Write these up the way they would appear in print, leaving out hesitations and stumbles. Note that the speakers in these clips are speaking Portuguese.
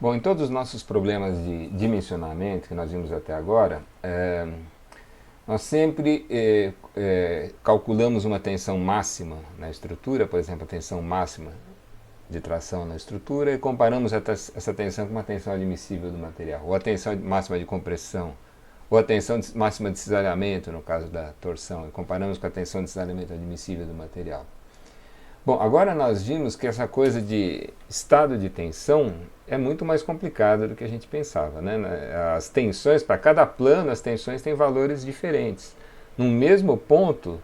Bom, em todos os nossos problemas de dimensionamento que nós vimos até agora, nós sempre calculamos uma tensão máxima na estrutura, por exemplo, a tensão máxima de tração na estrutura, e comparamos essa tensão com uma tensão admissível do material, ou a tensão máxima de compressão, ou a tensão máxima de cisalhamento, no caso da torção, e comparamos com a tensão de cisalhamento admissível do material. Bom, agora nós vimos que essa coisa de estado de tensão é muito mais complicada do que a gente pensava, né? As tensões, para cada plano, as tensões têm valores diferentes. Num mesmo ponto,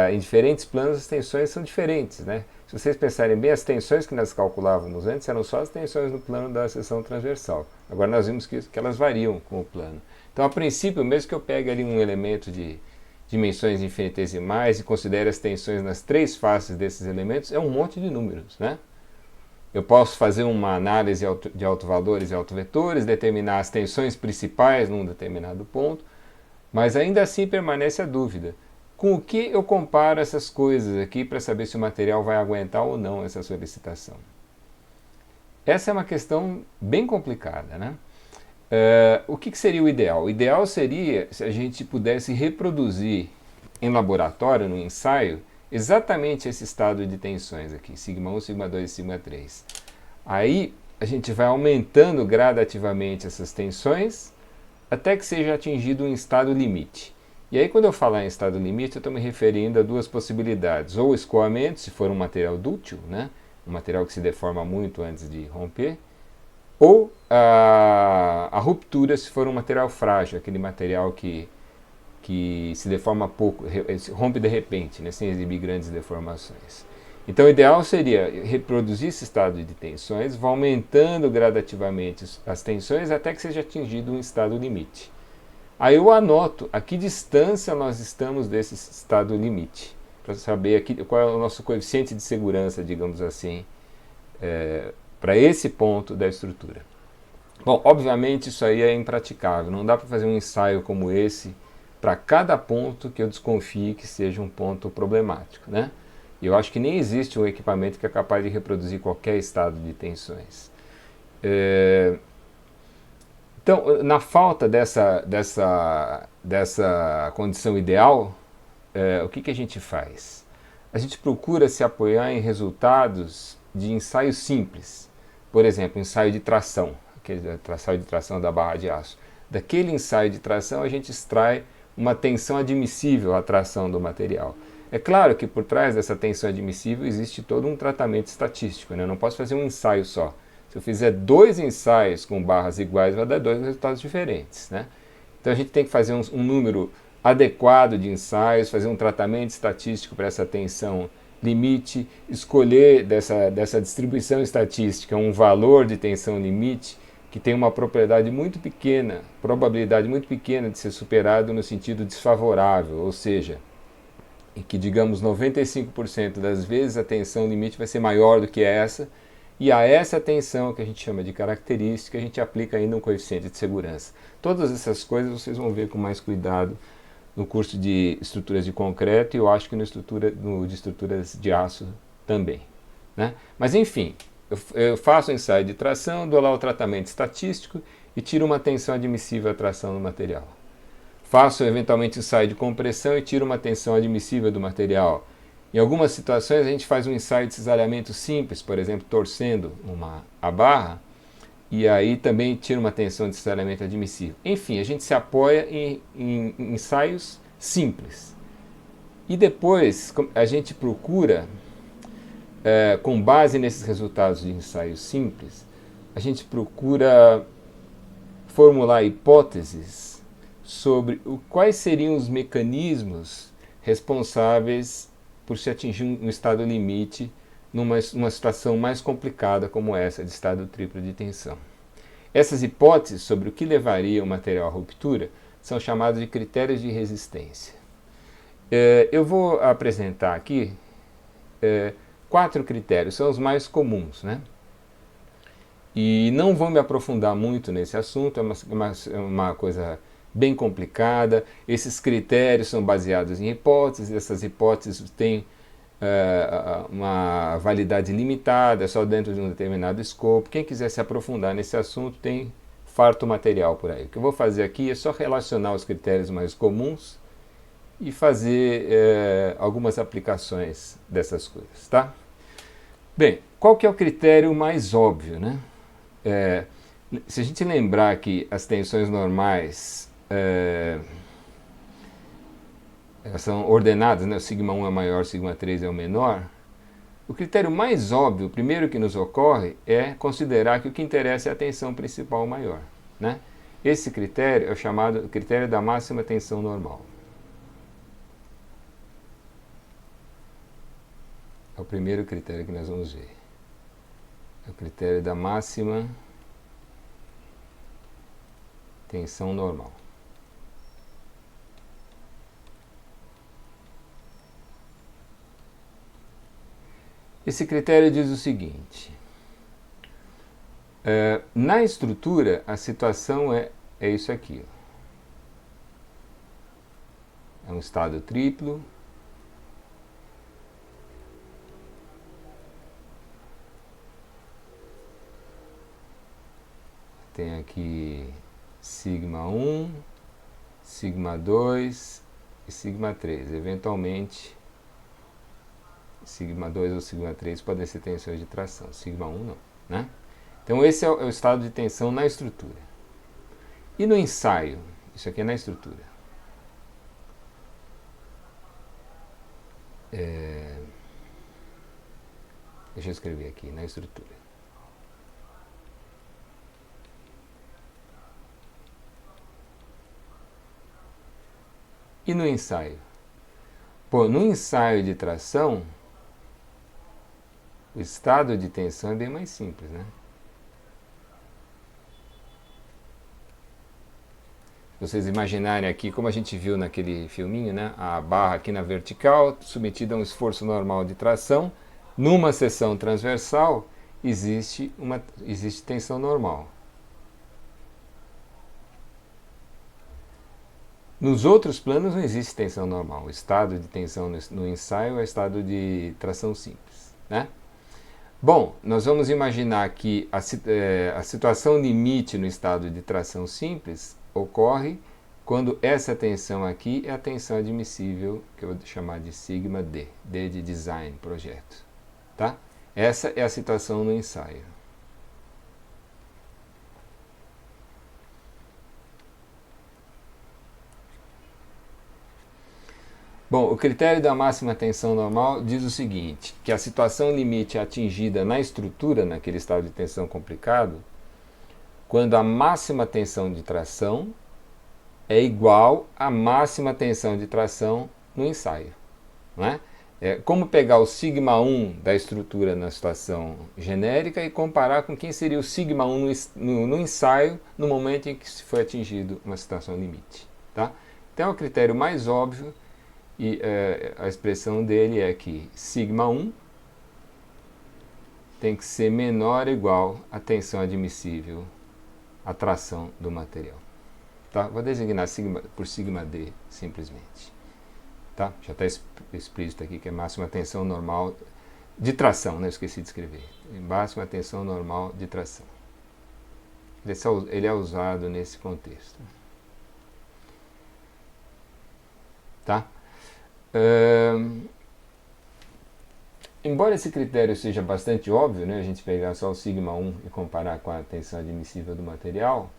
em diferentes planos, as tensões são diferentes, né? Se vocês pensarem bem, as tensões que nós calculávamos antes eram só as tensões no plano da seção transversal. Agora nós vimos que elas variam com o plano. Então, a princípio, mesmo que eu pegue ali um elemento de dimensões infinitesimais e considere as tensões nas três faces desses elementos, é um monte de números, né? Eu posso fazer uma análise de autovalores e autovetores, determinar as tensões principais num determinado ponto, mas ainda assim permanece a dúvida. Com o que eu comparo essas coisas aqui para saber se o material vai aguentar ou não essa solicitação? Essa é uma questão bem complicada, né? O que seria o ideal? O ideal seria se a gente pudesse reproduzir em laboratório, no ensaio, exatamente esse estado de tensões aqui, sigma 1, sigma 2 e sigma 3. Aí a gente vai aumentando gradativamente essas tensões até que seja atingido um estado limite. E aí quando eu falar em estado limite, eu estou me referindo a duas possibilidades, ou escoamento, se for um material dúctil, né? Um material que se deforma muito antes de romper, ou a ruptura se for um material frágil, aquele material que se deforma pouco, rompe de repente, né, sem exibir grandes deformações. Então o ideal seria reproduzir esse estado de tensões, vai aumentando gradativamente as tensões até que seja atingido um estado limite. Aí eu anoto a que distância nós estamos desse estado limite, para saber aqui qual é o nosso coeficiente de segurança, digamos assim, para esse ponto da estrutura. Bom, obviamente isso aí é impraticável, não dá para fazer um ensaio como esse para cada ponto que eu desconfie que seja um ponto problemático, né? E eu acho que nem existe um equipamento que é capaz de reproduzir qualquer estado de tensões. Então, na falta dessa condição ideal, o que a gente faz? A gente procura se apoiar em resultados de ensaios simples. Por exemplo, ensaio de tração, aquele ensaio de tração da barra de aço. Daquele ensaio de tração a gente extrai uma tensão admissível à tração do material. É claro que por trás dessa tensão admissível existe todo um tratamento estatístico, né? Eu não posso fazer um ensaio só. Se eu fizer dois ensaios com barras iguais, vai dar dois resultados diferentes, né? Então a gente tem que fazer um número adequado de ensaios, fazer um tratamento estatístico para essa tensão limite, escolher dessa distribuição estatística um valor de tensão limite que tem uma propriedade muito pequena, probabilidade muito pequena de ser superado no sentido desfavorável, ou seja, em que digamos 95% das vezes a tensão limite vai ser maior do que essa, e a essa tensão que a gente chama de característica, a gente aplica ainda um coeficiente de segurança. Todas essas coisas vocês vão ver com mais cuidado no curso de estruturas de concreto e eu acho que no de estruturas de aço também, né? Mas enfim, eu faço o ensaio de tração, dou lá o tratamento estatístico e tiro uma tensão admissível à tração no material. Faço eventualmente ensaio de compressão e tiro uma tensão admissível do material. Em algumas situações a gente faz um ensaio de cisalhamento simples, por exemplo, torcendo a barra, e aí também tira uma tensão de cisalhamento admissível. Enfim, a gente se apoia em ensaios simples. E depois a gente procura, com base nesses resultados de ensaios simples, a gente procura formular hipóteses sobre quais seriam os mecanismos responsáveis por se atingir um estado limite numa situação mais complicada como essa de estado triplo de tensão. Essas hipóteses sobre o que levaria o material à ruptura são chamadas de critérios de resistência. Eu vou apresentar aqui 4 critérios, são os mais comuns, né? E não vou me aprofundar muito nesse assunto, é uma coisa bem complicada. Esses critérios são baseados em hipóteses, essas hipóteses têm uma validade limitada, só dentro de um determinado escopo. Quem quiser se aprofundar nesse assunto tem farto material por aí. O que eu vou fazer aqui é só relacionar os critérios mais comuns e fazer algumas aplicações dessas coisas, tá? Bem, qual que é o critério mais óbvio, né? Se a gente lembrar que as tensões normais elas são ordenadas, né? O sigma 1 é o maior, o sigma 3 é o menor. O critério mais óbvio, o primeiro que nos ocorre, é considerar que o que interessa é a tensão principal maior, né? Esse critério é o chamado critério da máxima tensão normal. É o primeiro critério que nós vamos ver. É o critério da máxima tensão normal. Esse critério diz o seguinte: na estrutura, a situação é isso aqui. É um estado triplo. Tem aqui sigma 1, sigma 2 e sigma 3. Eventualmente, sigma 2 ou sigma 3 podem ser tensões de tração, sigma 1 não, né? Então esse é o estado de tensão na estrutura. E no ensaio? Isso aqui é na estrutura. Deixa eu escrever aqui, na estrutura. E no ensaio? Pô, no ensaio de tração, o estado de tensão é bem mais simples, né? Se vocês imaginarem aqui, como a gente viu naquele filminho, né? A barra aqui na vertical, submetida a um esforço normal de tração. Numa seção transversal, existe tensão normal. Nos outros planos não existe tensão normal. O estado de tensão no ensaio é o estado de tração simples, né? Bom, nós vamos imaginar que a situação limite no estado de tração simples ocorre quando essa tensão aqui é a tensão admissível, que eu vou chamar de sigma D, D de design, projeto, tá? Essa é a situação no ensaio. Bom, o critério da máxima tensão normal diz o seguinte, que a situação limite é atingida na estrutura, naquele estado de tensão complicado, quando a máxima tensão de tração é igual à máxima tensão de tração no ensaio. Não é? É como pegar o sigma 1 da estrutura na situação genérica e comparar com quem seria o sigma 1 no ensaio no momento em que se foi atingido uma situação limite. Tá? Então é o critério mais óbvio. E a expressão dele é que sigma 1 tem que ser menor ou igual à tensão admissível à tração do material. Tá? Vou designar por sigma D simplesmente. Tá? Já está explícito aqui que é máxima tensão normal de tração, né? Eu esqueci de escrever. Máxima tensão normal de tração. Ele é usado nesse contexto. Tá? Embora esse critério seja bastante óbvio, né, a gente pegar só o sigma 1 e comparar com a tensão admissível do material,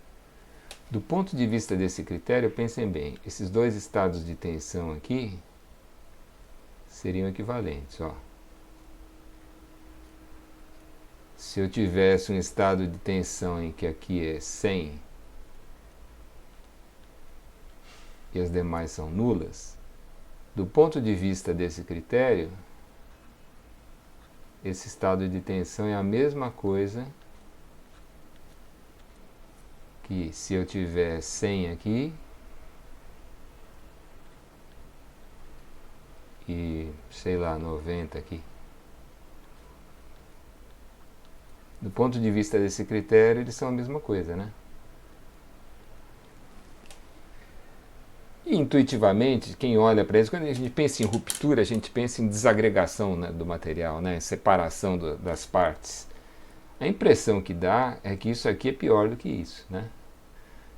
do ponto de vista desse critério, pensem bem, esses dois estados de tensão aqui seriam equivalentes. Ó. Se eu tivesse um estado de tensão em que aqui é 100 e as demais são nulas, do ponto de vista desse critério, esse estado de tensão é a mesma coisa que se eu tiver 100 aqui e, sei lá, 90 aqui. Do ponto de vista desse critério, eles são a mesma coisa, né? sempre intuitivamente, quem olha para isso, quando a gente pensa em ruptura, a gente pensa em desagregação, né, do material, né, separação das partes. A impressão que dá é que isso aqui é pior do que isso, né?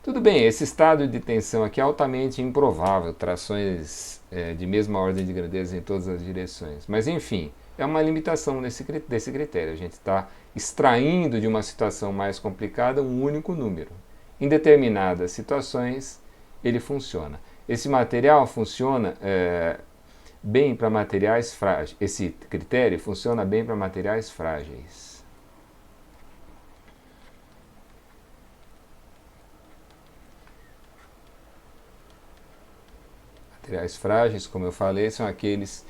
Tudo bem, esse estado de tensão aqui é altamente improvável, trações de mesma ordem de grandeza em todas as direções. Mas enfim, é uma limitação desse critério. A gente está extraindo de uma situação mais complicada um único número. Em determinadas situações, ele funciona. Esse material funciona bem para materiais frágeis. Esse critério funciona bem para materiais frágeis. Materiais frágeis, como eu falei, são aqueles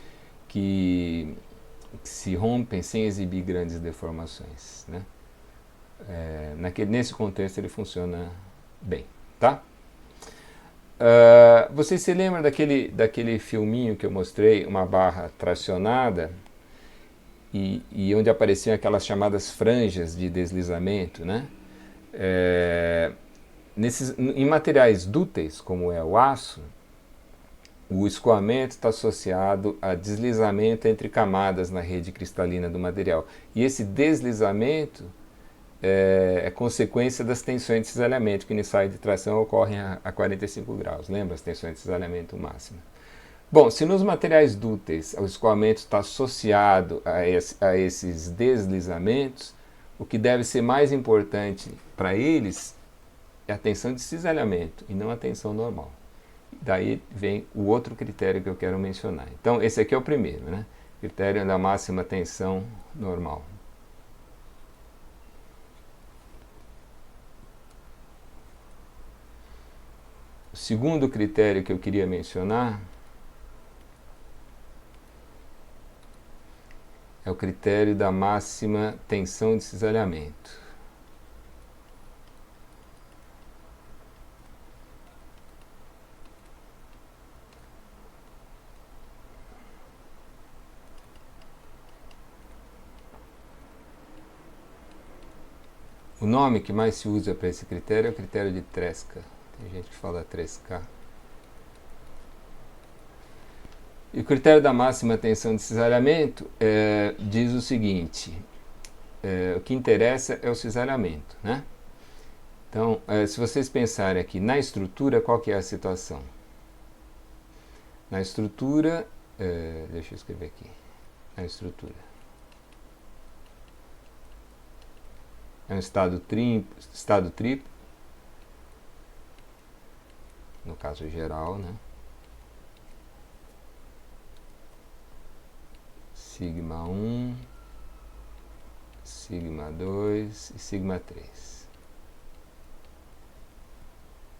que se rompem sem exibir grandes deformações, né? Nesse contexto ele funciona bem, tá? Você se lembra daquele filminho que eu mostrei, uma barra tracionada, e onde apareciam aquelas chamadas franjas de deslizamento, né? Em materiais dúteis, como é o aço, o escoamento está associado a deslizamento entre camadas na rede cristalina do material. E esse deslizamento é consequência das tensões de cisalhamento, que no ensaio de tração ocorrem a 45 graus. Lembra as tensões de cisalhamento máximas? Bom, se nos materiais dúteis o escoamento está associado a esses deslizamentos, o que deve ser mais importante para eles é a tensão de cisalhamento e não a tensão normal. Daí vem o outro critério que eu quero mencionar. Então, esse aqui é o primeiro, né? Critério da máxima tensão normal. O segundo critério que eu queria mencionar é o critério da máxima tensão de cisalhamento. O nome que mais se usa para esse critério é o critério de Tresca. Tem gente que fala Tresca. E o critério da máxima tensão de cisalhamento diz o seguinte: o que interessa é o cisalhamento, né? Então, se vocês pensarem aqui na estrutura, qual que é a situação? Na estrutura, deixa eu escrever aqui. Na estrutura. É um estado triplo, no caso geral, né? Sigma 1, sigma 2 e sigma 3.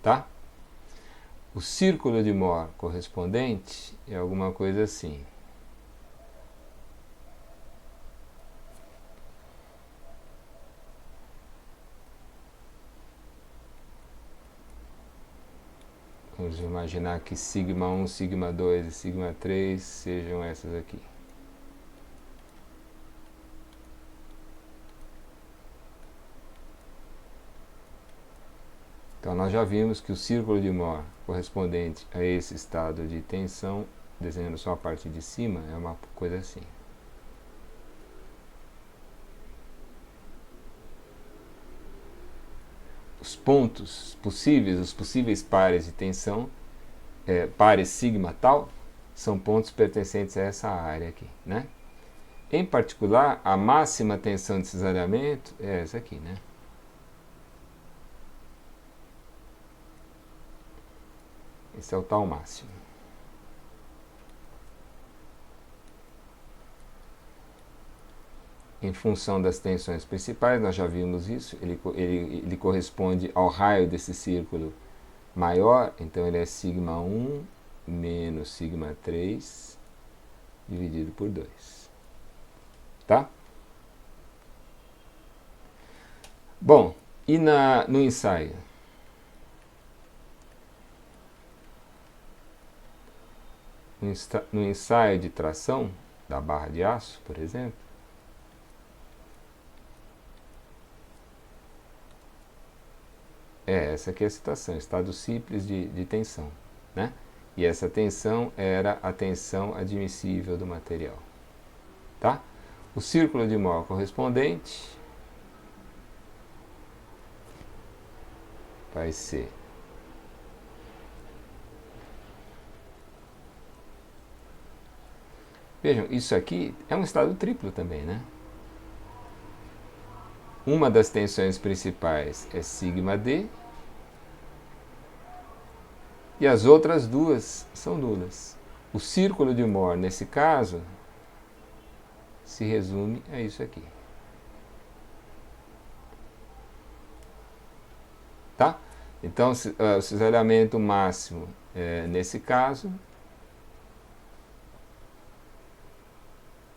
Tá? O círculo de Mohr correspondente é alguma coisa assim. Vamos imaginar que sigma 1, sigma 2 e sigma 3 sejam essas aqui. Então nós já vimos que o círculo de Mohr correspondente a esse estado de tensão, desenhando só a parte de cima, é uma coisa assim. Os pontos possíveis, os possíveis pares de tensão, pares sigma tal, são pontos pertencentes a essa área aqui, né? Em particular, a máxima tensão de cisalhamento é essa aqui, né? Esse é o tal máximo. Em função das tensões principais, nós já vimos isso, ele corresponde ao raio desse círculo maior, então ele é sigma 1 menos sigma 3 dividido por 2. Tá? Bom, e no ensaio? No ensaio de tração da barra de aço, por exemplo, essa aqui é a situação, estado simples de tensão, né? E essa tensão era a tensão admissível do material. Tá? O círculo de Mohr correspondente vai ser vejam, isso aqui é um estado triplo também, né? Uma das tensões principais é σd e as outras duas são nulas. O círculo de Mohr, nesse caso, se resume a isso aqui. Tá? Então, o cisalhamento máximo, nesse caso,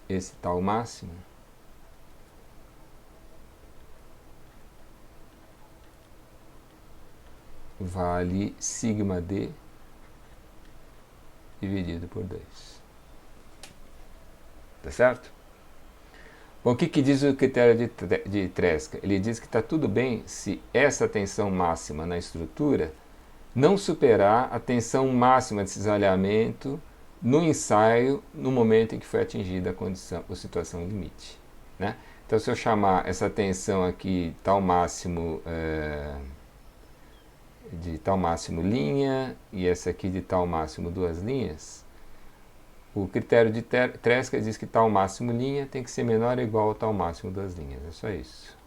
esse tal máximo, vale σd dividido por 2. Tá certo? Bom, o que diz o critério de Tresca? Ele diz que está tudo bem se essa tensão máxima na estrutura não superar a tensão máxima de cisalhamento no ensaio no momento em que foi atingida a condição ou situação limite. Né? Então, se eu chamar essa tensão aqui tal máximo de tal máximo linha e essa aqui de tal máximo duas linhas, o critério de Tresca diz que tal máximo linha tem que ser menor ou igual ao tal máximo duas linhas. É só isso.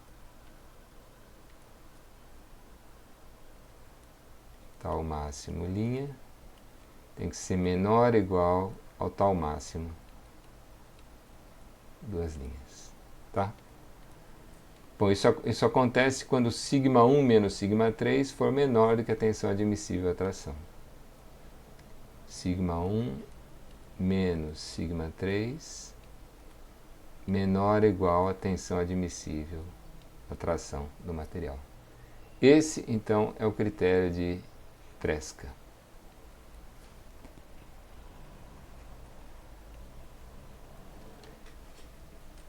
Tal máximo linha tem que ser menor ou igual ao tal máximo duas linhas. Tá? Bom, isso acontece quando σ1 menos σ3 for menor do que a tensão admissível à tração. σ1 menos σ3 menor ou igual à tensão admissível à tração do material. Esse, então, é o critério de Tresca.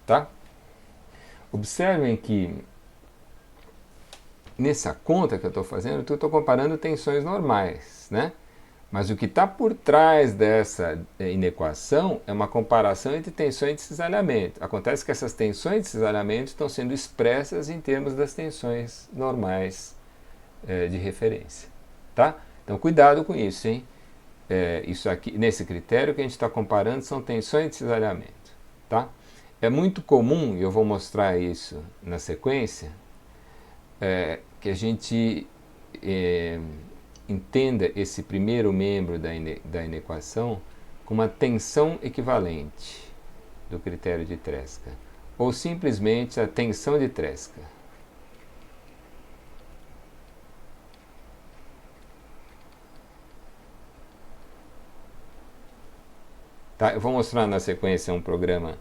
Tá? Observem que nessa conta que eu estou fazendo, eu estou comparando tensões normais, né? Mas o que está por trás dessa inequação é uma comparação entre tensões de cisalhamento. Acontece que essas tensões de cisalhamento estão sendo expressas em termos das tensões normais de referência. Tá? Então, cuidado com isso, hein? Isso aqui, nesse critério que a gente está comparando são tensões de cisalhamento. Tá? É muito comum, e eu vou mostrar isso na sequência, que a gente entenda esse primeiro membro da inequação como uma tensão equivalente do critério de Tresca, ou simplesmente a tensão de Tresca. Tá? Eu vou mostrar na sequência um programa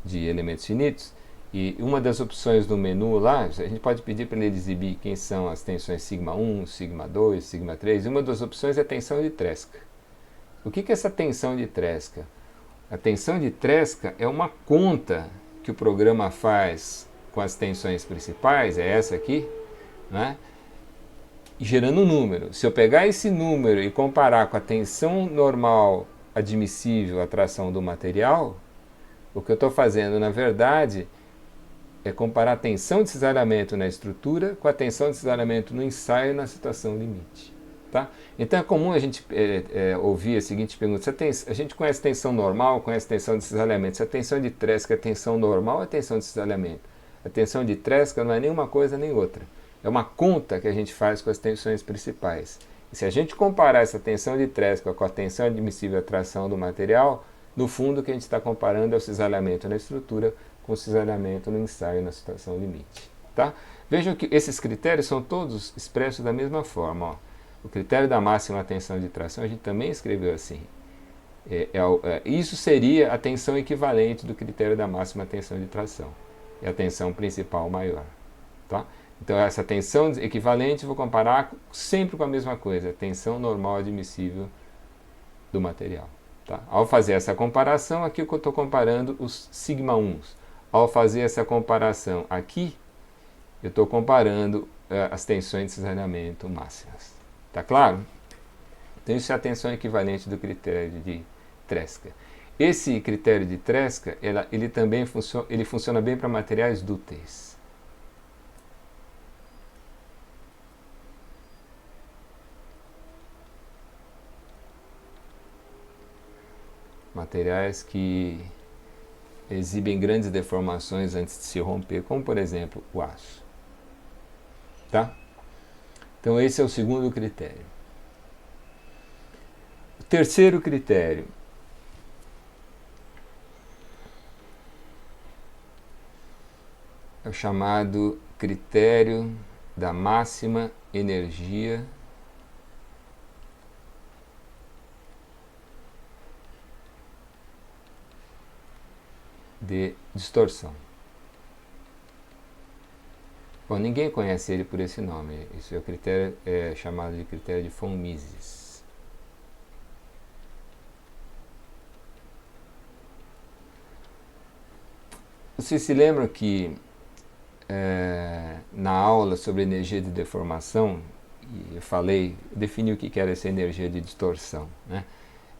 de elementos finitos, e uma das opções do menu lá, a gente pode pedir para ele exibir quem são as tensões σ1, σ2, σ3, e uma das opções é a tensão de Tresca. O que é essa tensão de Tresca? A tensão de Tresca é uma conta que o programa faz com as tensões principais, é essa aqui, né? Gerando um número. Se eu pegar esse número e comparar com a tensão normal admissível à tração do material, o que eu estou fazendo, na verdade, é comparar a tensão de cisalhamento na estrutura com a tensão de cisalhamento no ensaio na situação limite. Tá? Então é comum a gente ouvir a seguinte pergunta: a gente conhece tensão normal, conhece tensão de cisalhamento. Se a tensão de Tresca é tensão normal, é tensão de cisalhamento. A tensão de Tresca não é nem uma coisa nem outra. É uma conta que a gente faz com as tensões principais. E se a gente comparar essa tensão de Tresca com a tensão admissível à tração do material, no fundo o que a gente está comparando é o cisalhamento na estrutura com o cisalhamento no ensaio na situação limite. Tá? Vejam que esses critérios são todos expressos da mesma forma. Ó. O critério da máxima tensão de tração a gente também escreveu assim. Isso seria a tensão equivalente do critério da máxima tensão de tração. É a tensão principal maior. Tá? Então essa tensão equivalente eu vou comparar sempre com a mesma coisa, a tensão normal admissível do material. Tá? Ao fazer essa comparação, aqui eu estou comparando os σ1s. Ao fazer essa comparação aqui, eu estou comparando as tensões de cisalhamento máximas. Tá claro? Então isso é a tensão equivalente do critério de Tresca. Esse critério de Tresca, ele também funciona bem para materiais dúteis. Materiais que exibem grandes deformações antes de se romper, como por exemplo o aço. Tá? Então esse é o segundo critério. O terceiro critério é o chamado critério da máxima energia de distorção. Bom, ninguém conhece ele por esse nome. Isso é o critério, chamado de critério de von Mises. Vocês se lembram que na aula sobre energia de deformação, eu defini o que era essa energia de distorção, né?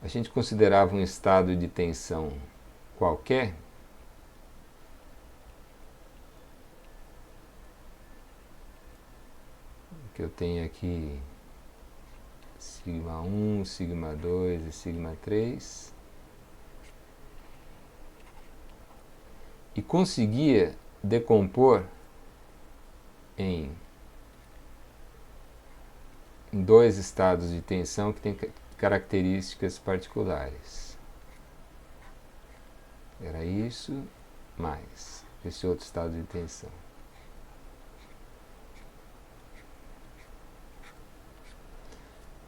A gente considerava um estado de tensão qualquer que eu tenho aqui sigma 1, sigma 2 e sigma 3, e conseguia decompor em dois estados de tensão que têm características particulares. Era isso mais esse outro estado de tensão.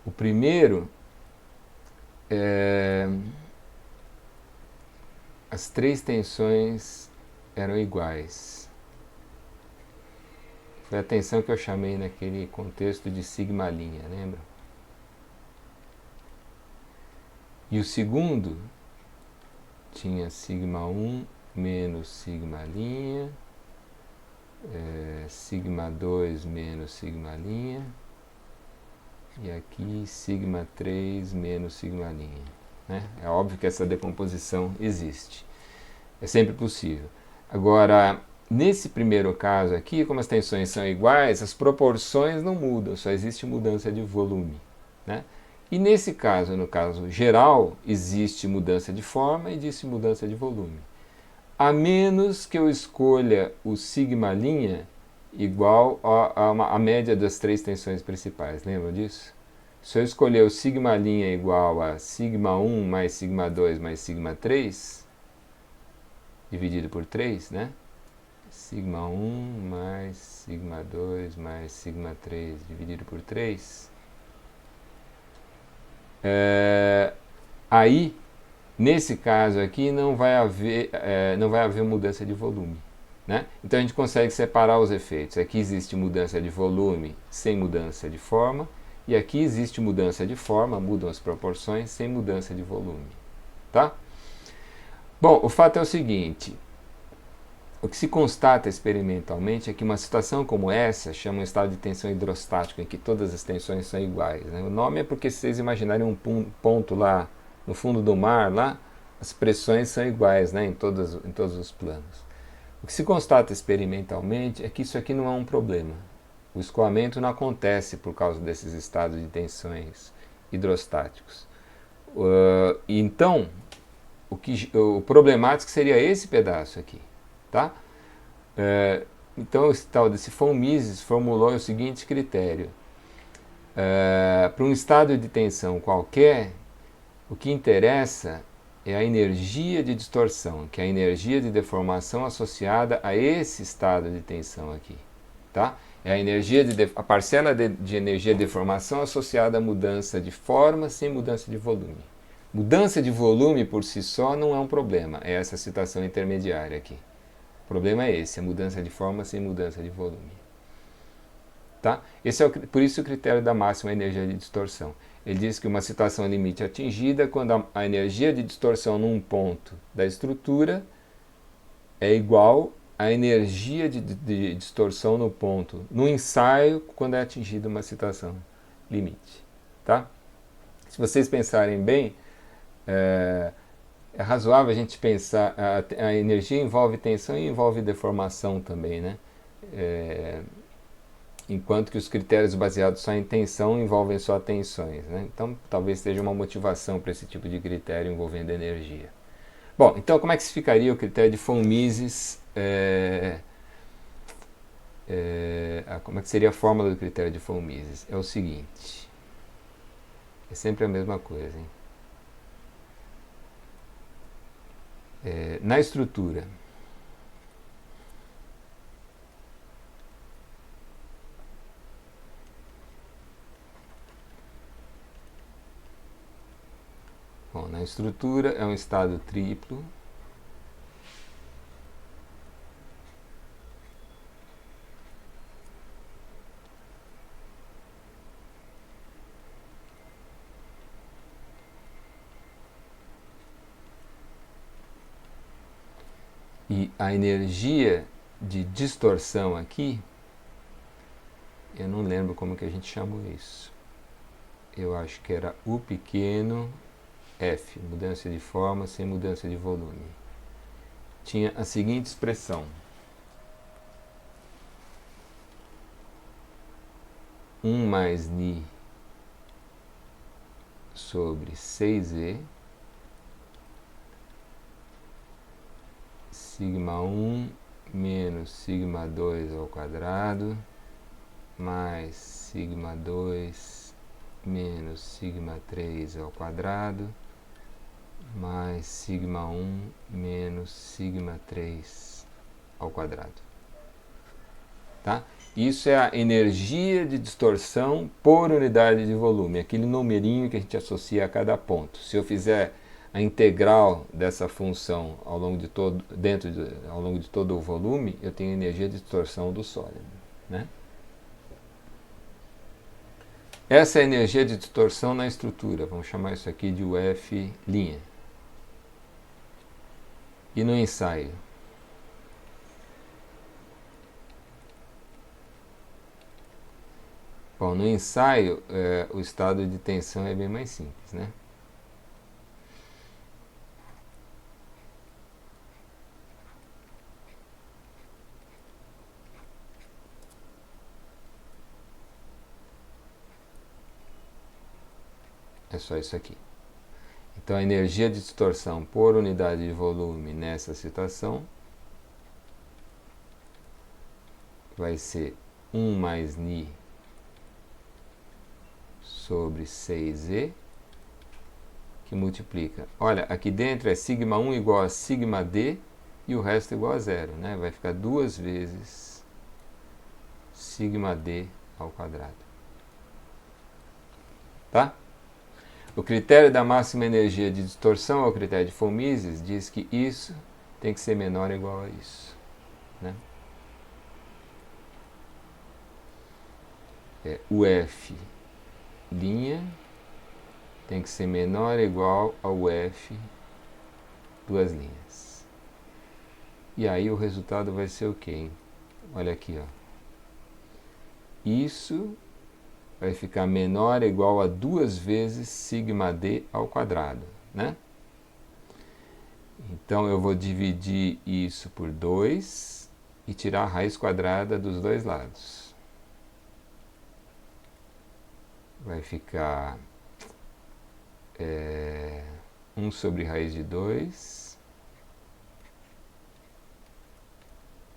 O primeiro, as três tensões eram iguais. Foi a tensão que eu chamei naquele contexto de sigma linha, lembra? E o segundo tinha sigma 1 menos sigma linha, sigma 2 menos sigma linha, e aqui sigma 3 menos sigma linha, né? É óbvio que essa decomposição existe. É sempre possível. Agora, nesse primeiro caso aqui, como as tensões são iguais, as proporções não mudam, só existe mudança de volume, né? E nesse caso, no caso geral, existe mudança de forma e existe mudança de volume. A menos que eu escolha o sigma linha igual a média das três tensões principais. Lembram disso? Se eu escolher o sigma linha igual a sigma 1 mais sigma 2 mais sigma 3, dividido por 3, né? Sigma 1 mais sigma 2 mais sigma 3 dividido por 3. Aí, nesse caso aqui, não vai haver mudança de volume, né? Então a gente consegue separar os efeitos. Aqui existe mudança de volume sem mudança de forma, e aqui existe mudança de forma, mudam as proporções, sem mudança de volume. Tá? Bom, o fato é o seguinte: o que se constata experimentalmente é que uma situação como essa chama um estado de tensão hidrostático, em que todas as tensões são iguais, né? O nome é porque, se vocês imaginarem um ponto lá no fundo do mar, lá, as pressões são iguais, né, em todos os planos. O que se constata experimentalmente é que isso aqui não é um problema. O escoamento não acontece por causa desses estados de tensões hidrostáticos. Então, o problemático seria esse pedaço aqui. Tá? Então, esse tal desse von Mises formulou o seguinte critério. Para um estado de tensão qualquer, o que interessa é a energia de distorção, que é a energia de deformação associada a esse estado de tensão aqui. Tá? É a parcela de energia de deformação associada à mudança de forma sem mudança de volume. Mudança de volume por si só não é um problema, é essa situação intermediária aqui. O problema é esse, a mudança de forma sem mudança de volume. Tá? Por isso o critério da máxima energia de distorção. Ele diz que uma situação limite é atingida quando a energia de distorção num ponto da estrutura é igual à energia de distorção no ponto, no ensaio, quando é atingida uma situação limite. Tá? Se vocês pensarem bem, é razoável a gente pensar, a energia envolve tensão e envolve deformação também, né? Enquanto que os critérios baseados só em tensão envolvem só tensões, né? Então talvez seja uma motivação para esse tipo de critério envolvendo energia. Bom, então como é que se ficaria o critério de von Mises? Como é que seria a fórmula do critério de von Mises? É o seguinte, é sempre a mesma coisa, hein? Na estrutura, bom, na estrutura é um estado triplo. E a energia de distorção aqui, eu não lembro como que a gente chamou isso. Eu acho que era U pequeno F, mudança de forma sem mudança de volume. Tinha a seguinte expressão: 1 mais Ni sobre 6E, sigma 1 menos sigma 2 ao quadrado, mais sigma 2 menos sigma 3 ao quadrado, mais sigma 1 menos sigma 3 ao quadrado. Tá? Isso é a energia de distorção por unidade de volume, aquele numerinho que a gente associa a cada ponto. Se eu fizer a integral dessa função ao longo de todo, ao longo de todo o volume, eu tenho energia de distorção do sólido, né? Essa é a energia de distorção na estrutura, vamos chamar isso aqui de UF'. E no ensaio? Bom, no ensaio, o estado de tensão é bem mais simples, né? É só isso aqui. Então, a energia de distorção por unidade de volume nessa situação vai ser 1 mais Ni sobre 6E, que multiplica. Olha, aqui dentro é sigma 1 igual a sigma D e o resto igual a zero, né? Vai ficar 2 vezes sigma D ao quadrado. Tá? O critério da máxima energia de distorção, o critério de von Mises, diz que isso tem que ser menor ou igual a isso, né? O F' tem que ser menor ou igual ao F duas linhas. E aí o resultado vai ser o quê, hein? Olha aqui, ó. Isso vai ficar menor ou igual a 2 vezes sigma D ao quadrado, né? Então eu vou dividir isso por 2 e tirar a raiz quadrada dos dois lados. Vai ficar 1 sobre raiz de 2,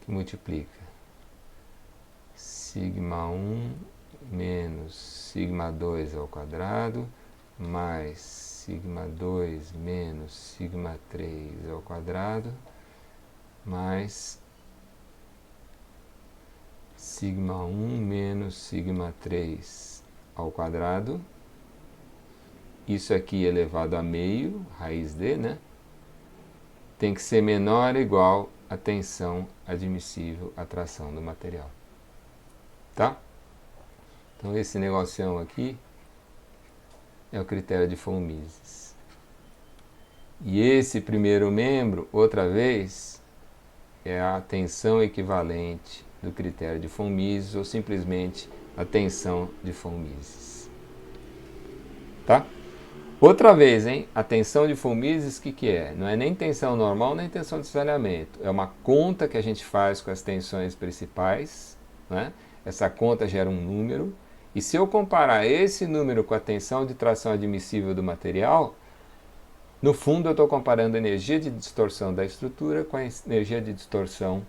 que multiplica sigma 1 menos sigma 2 ao quadrado, mais sigma 2 menos sigma 3 ao quadrado, mais sigma 1 menos sigma 3 ao quadrado. Isso aqui elevado a meio, raiz D, né? Tem que ser menor ou igual à tensão admissível à tração do material. Tá? Então esse negocião aqui é o critério de von Mises. E esse primeiro membro, outra vez, é a tensão equivalente do critério de von Mises, ou simplesmente a tensão de von Mises. Tá? Outra vez, hein? A tensão de von Mises, o que é? Não é nem tensão normal, nem tensão de estranhamento. É uma conta que a gente faz com as tensões principais, né? Essa conta gera um número, e se eu comparar esse número com a tensão de tração admissível do material, no fundo eu estou comparando a energia de distorção da estrutura com a energia de distorção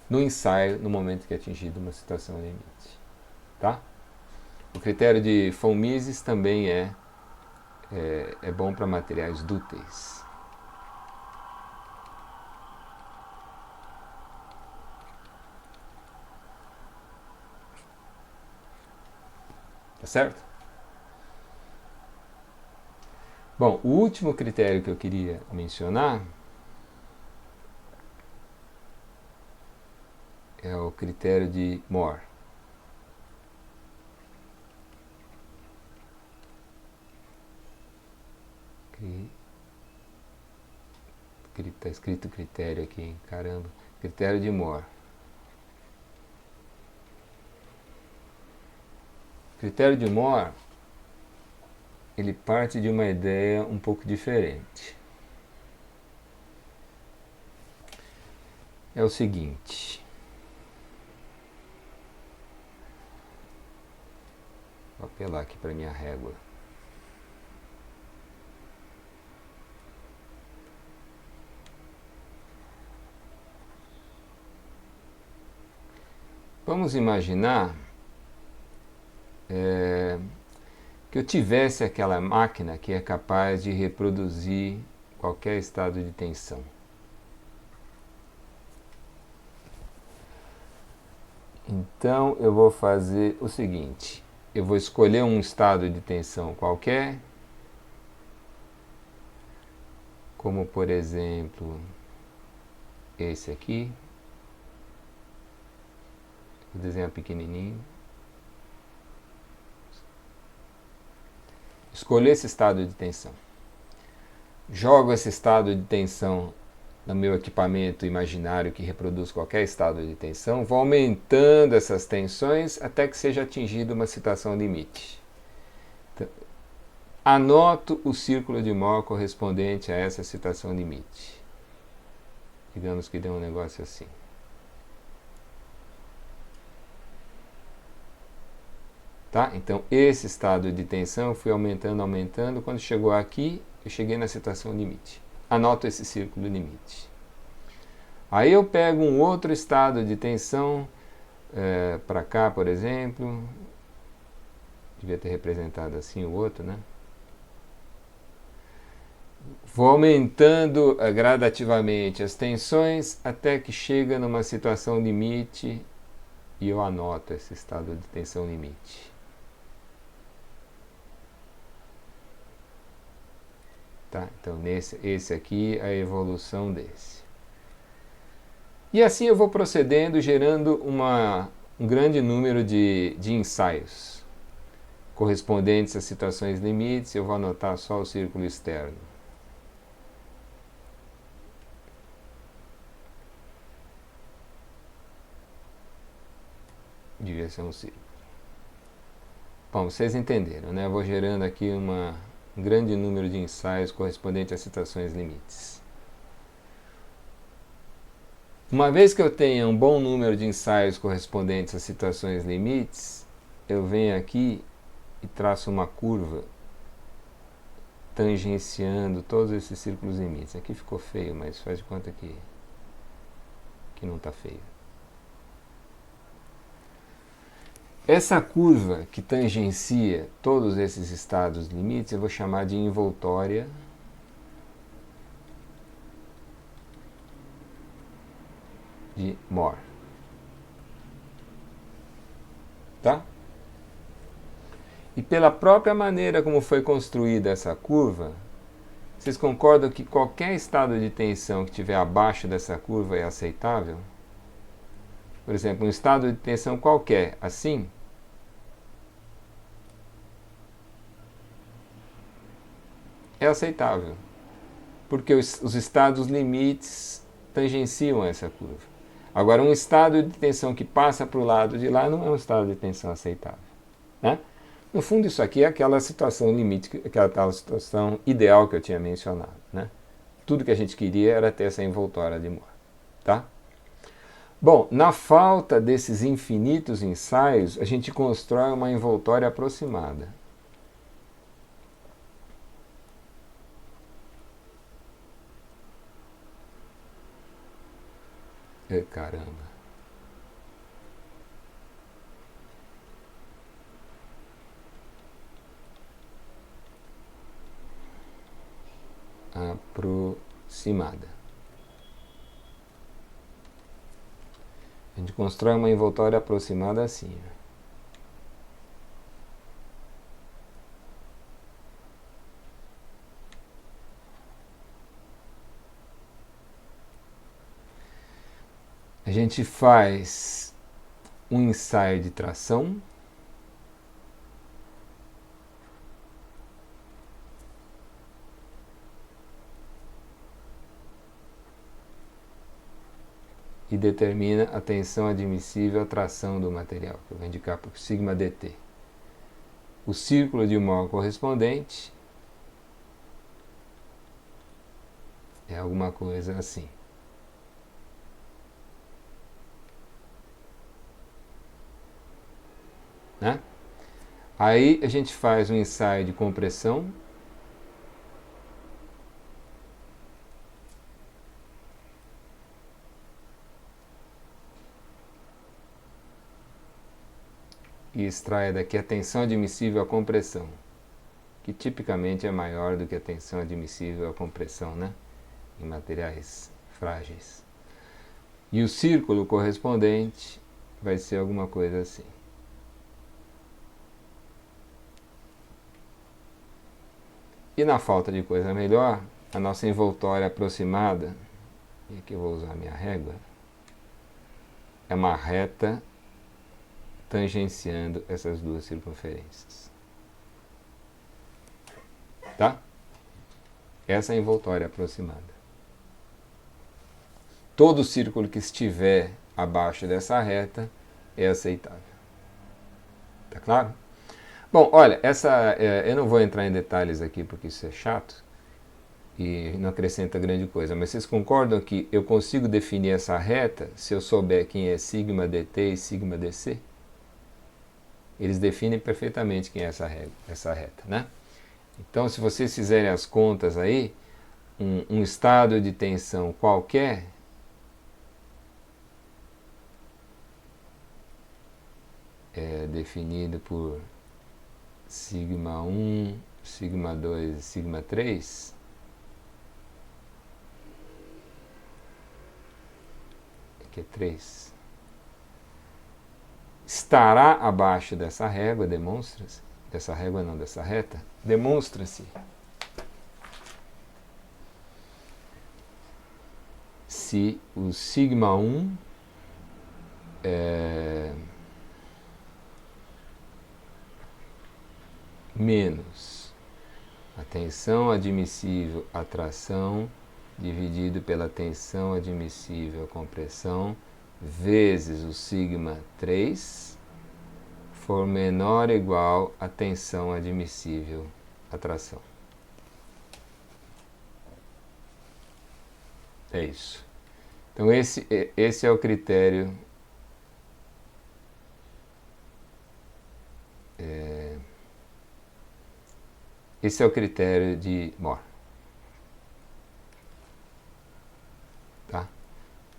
no ensaio no momento que é atingida uma situação limite. Tá? O critério de von Mises também é bom para materiais dúteis. Tá certo? Bom, o último critério que eu queria mencionar é o critério de Moore. Está escrito critério aqui, hein? Caramba. Critério de Moore. Critério de Moore, ele parte de uma ideia um pouco diferente. É o seguinte. Vou apelar aqui para minha régua. Vamos imaginar que eu tivesse aquela máquina que é capaz de reproduzir qualquer estado de tensão. Então eu vou fazer o seguinte: eu vou escolher um estado de tensão qualquer, como por exemplo esse aqui. Vou desenhar pequenininho. Escolho esse estado de tensão. Jogo esse estado de tensão no meu equipamento imaginário que reproduz qualquer estado de tensão, vou aumentando essas tensões até que seja atingida uma situação limite. Então, anoto o círculo de Moore correspondente a essa situação limite. Digamos que dê um negócio assim. Tá? Então, esse estado de tensão eu fui aumentando. Quando chegou aqui, eu cheguei na situação limite. Anoto esse círculo limite. Aí eu pego um outro estado de tensão, para cá, por exemplo. Devia ter representado assim o outro, né? Vou aumentando gradativamente as tensões até que chega numa situação limite e eu anoto esse estado de tensão limite. Tá? Então, esse aqui é a evolução desse. E assim eu vou procedendo, gerando um grande número de ensaios correspondentes a situações limites. Eu vou anotar só o círculo externo. Devia ser um círculo. Bom, vocês entenderam, né? Eu vou gerando aqui um grande número de ensaios correspondentes a situações limites. Uma vez que eu tenha um bom número de ensaios correspondentes a situações limites, eu venho aqui e traço uma curva tangenciando todos esses círculos limites. Aqui ficou feio, mas faz de conta que não está feio. Essa curva que tangencia todos esses estados limites eu vou chamar de envoltória de Moore. Tá? E pela própria maneira como foi construída essa curva, vocês concordam que qualquer estado de tensão que estiver abaixo dessa curva é aceitável? Por exemplo, um estado de tensão qualquer, assim, é aceitável, porque os estados limites tangenciam essa curva. Agora, um estado de tensão que passa para o lado de lá não é um estado de tensão aceitável, né? No fundo, isso aqui é aquela situação limite, aquela situação ideal que eu tinha mencionado, né? Tudo que a gente queria era ter essa envoltória de Moore, tá? Bom, na falta desses infinitos ensaios, a gente constrói uma envoltória aproximada. Caramba. Aproximada. A gente constrói uma envoltória aproximada assim. A gente faz um ensaio de tração. E determina a tensão admissível à tração do material, que eu vou indicar por sigma dt. O círculo de Moore correspondente é alguma coisa assim. Né? Aí a gente faz um ensaio de compressão. E extrai daqui a tensão admissível à compressão, que tipicamente é maior do que a tensão admissível à compressão, né? Em materiais frágeis. E o círculo correspondente vai ser alguma coisa assim. E na falta de coisa melhor, a nossa envoltória aproximada, e aqui eu vou usar a minha régua, é uma reta tangenciando essas duas circunferências. Tá? Essa é a envoltória aproximada. Todo círculo que estiver abaixo dessa reta é aceitável. Tá claro? Bom, olha, eu não vou entrar em detalhes aqui porque isso é chato e não acrescenta grande coisa, mas vocês concordam que eu consigo definir essa reta se eu souber quem é sigma dt e sigma dc? Eles definem perfeitamente quem é essa reta, né? Então, se vocês fizerem as contas aí, um estado de tensão qualquer é definido por sigma 1, sigma 2 e sigma 3, aqui é 3, estará abaixo dessa régua, demonstra-se, dessa régua não, dessa reta, demonstra-se se o sigma 1 é menos a tensão admissível à tração dividido pela tensão admissível à compressão vezes o sigma 3 for menor ou igual à tensão admissível à tração. É isso. Então esse é o critério esse é o critério de Moore. Tá?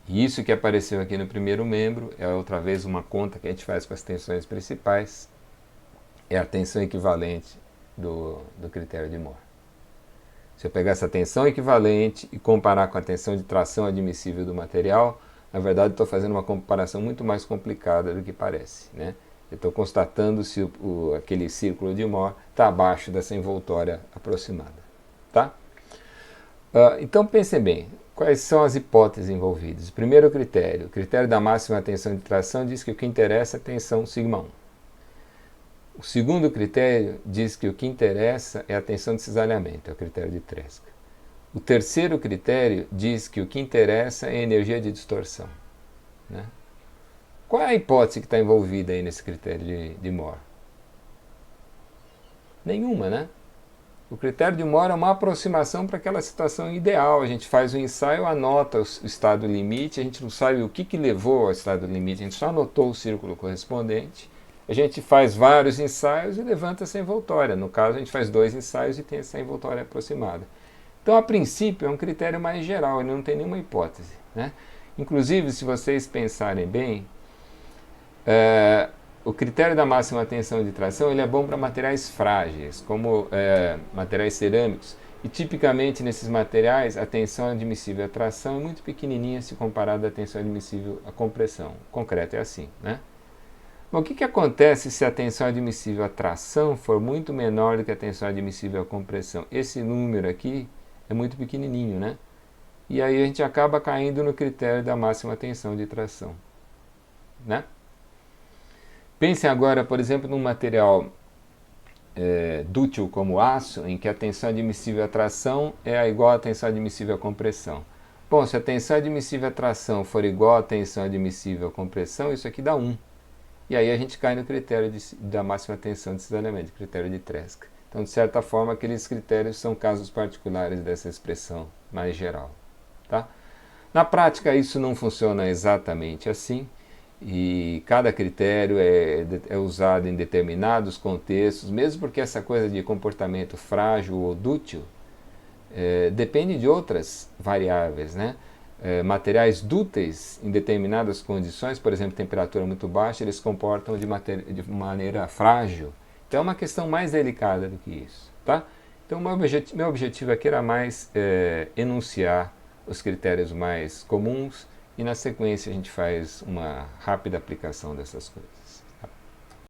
E isso que apareceu aqui no primeiro membro é outra vez uma conta que a gente faz com as tensões principais. É a tensão equivalente do critério de Moore. Se eu pegar essa tensão equivalente e comparar com a tensão de tração admissível do material, na verdade estou fazendo uma comparação muito mais complicada do que parece, né? Eu estou constatando se aquele círculo de Moore está abaixo dessa envoltória aproximada. Tá? Então pensem bem, quais são as hipóteses envolvidas? Primeiro critério, o critério da máxima tensão de tração diz que o que interessa é a tensão sigma 1. O segundo critério diz que o que interessa é a tensão de cisalhamento, é o critério de Tresca. O terceiro critério diz que o que interessa é a energia de distorção. Né? Qual é a hipótese que está envolvida aí nesse critério de Moore? Nenhuma, né? O critério de humor é uma aproximação para aquela situação ideal. A gente faz um ensaio, anota o estado limite, a gente não sabe o que levou ao estado limite, a gente só anotou o círculo correspondente. A gente faz vários ensaios e levanta essa envoltória. No caso, a gente faz 2 ensaios e tem essa envoltória aproximada. Então, a princípio, é um critério mais geral, ele não tem nenhuma hipótese, né? Inclusive, se vocês pensarem bem, o critério da máxima tensão de tração ele é bom para materiais frágeis, como materiais cerâmicos. E tipicamente nesses materiais a tensão admissível à tração é muito pequenininha se comparada à tensão admissível à compressão. O concreto é assim, né? Bom, o que acontece se a tensão admissível à tração for muito menor do que a tensão admissível à compressão? Esse número aqui é muito pequenininho, né? E aí a gente acaba caindo no critério da máxima tensão de tração, né? Pensem agora, por exemplo, num material dútil como o aço, em que a tensão admissível à tração é igual à tensão admissível à compressão. Bom, se a tensão admissível à tração for igual à tensão admissível à compressão, isso aqui dá 1. E aí a gente cai no critério da máxima tensão de cisalhamento, critério de Tresca. Então, de certa forma, aqueles critérios são casos particulares dessa expressão mais geral. Tá? Na prática, isso não funciona exatamente assim, e cada critério é usado em determinados contextos, mesmo porque essa coisa de comportamento frágil ou dútil depende de outras variáveis, né? Materiais dúteis em determinadas condições, por exemplo, temperatura muito baixa, eles se comportam de maneira frágil. Então é uma questão mais delicada do que isso, tá? Então meu objetivo aqui era mais enunciar os critérios mais comuns e na sequência a gente faz uma rápida aplicação dessas coisas.